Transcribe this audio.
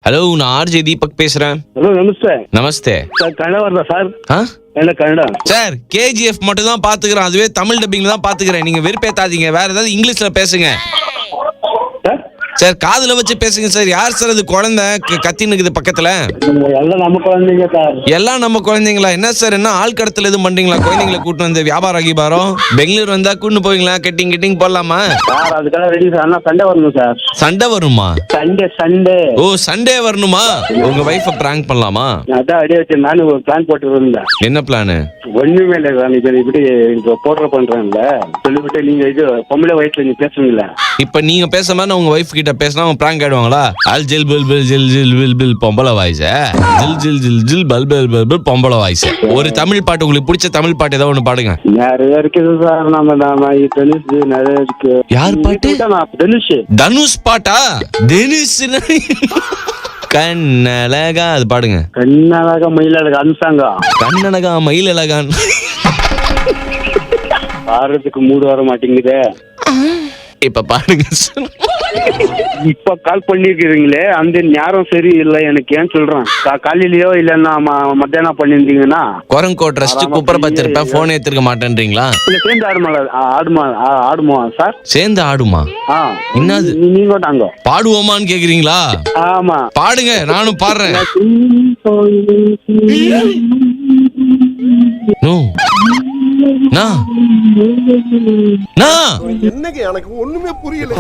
Hello, நான் RJ Deepak பேசுறேன். Hello, நமஸ்தே. நமஸ்தே sir Kannada வருதா சார்? என்ன கன்னடா சார்? கேஜிஎஃப் மட்டும் தான் பாத்துக்கிறேன், அதுவே தமிழ் டப்பிங்ல தான் பாத்துக்கிறேன். நீங்க வெறுப்பேத்தாதீங்க, வேற ஏதாவது இங்கிலீஷ்ல பேசுங்க சார். காதுல வச்சு பேசுங்க சார். யார் சார் அது குழந்தை கத்தின்னு இருக்குது பக்கத்துல? எல்லாம் நம்ம குழந்தைங்க சார். எல்லாம் நம்ம குழந்தைங்களா? என்ன சார், என்ன ஆள் கடத்தல் எதுவும் பண்றீங்களா? குழந்தைங்களை கூட்டு வந்து வியாபாரம் கீபாரம் பெங்களூர் வந்தா கூட்டு போவீங்களா? கட்டிங் போடலாமா சார்? அதுக்காக ரெடி சார். ஆனா சண்டே வரணும் சார். சண்டை வருமா? சண்டே. ஓ, சண்டே வரணுமா? உங்க வைஃபை பிராங்க் பண்ணலாமா? அதான் ஐடியா வச்சு நானும் ஒரு பிளான் போட்டு இருந்தேன். என்ன பிளான்? ஒண்ணுமே இல்லை சார். இப்படி இப்போ போடுற பண்றேன்ல சொல்லிவிட்டு நீங்க இது பொம்பளை வயசுல நீங்க பேசுவீங்களா? இப்ப நீங்க பேச மாதிரி உங்க வைஃப் கிட்ட பேசினா அவங்க பிராங்க் ஆயிடுவாங்களா? அல் ஜில் பில் பில் ஜில் ஜில் பில் பில் பொம்பளை வாய்ஸ், ஜில் ஜில் ஜில் ஜில் பல் பல் பல் பல் பொம்பளை வாய்ஸ். ஒரு தமிழ் பாட்டு, உங்களுக்கு பிடிச்ச தமிழ் பாட்டு ஏதாவது ஒண்ணு பாடுங்க. நிறைய இருக்குது சார். நம்ம தனுஷ் நிறைய இருக்கு. யார் பாட்டு? தனுஷ் பாட்டா? தனுஷ் கண்ணழகா, அது பாடுங்க. கண்ணழகா மயிலழகா அனுசாங்க. கண்ணழகா மயிலழகான் பாடுறதுக்கு மூடு வர மாட்டேங்குதே. இப்ப பாடுங்க. இப்ப கால் பண்ணிருக்கீங்களே, அந்த நேரம் சரி இல்லை எனக்கு. ஏன் சொல்றேன், காலையிலயோ இல்லன்னா மத்தியானம் பண்ணிருந்தீங்கன்னா குரங்கோட் ரெஸ்ட் குப்பரை பத்திருப்பேன், போன் ஏத்திருக்க மாட்டேன்றீங்களா? இல்ல சேர்ந்து ஆடுமா சார்? சேர்ந்து ஆடுமா? என்னது நீங்க தாங்க பாடுவோமான்னு கேக்குறீங்களா? ஆமா பாடுங்க, நானும் பாடுறேன். என்னங்க எனக்கு ஒண்ணுமே புரியல.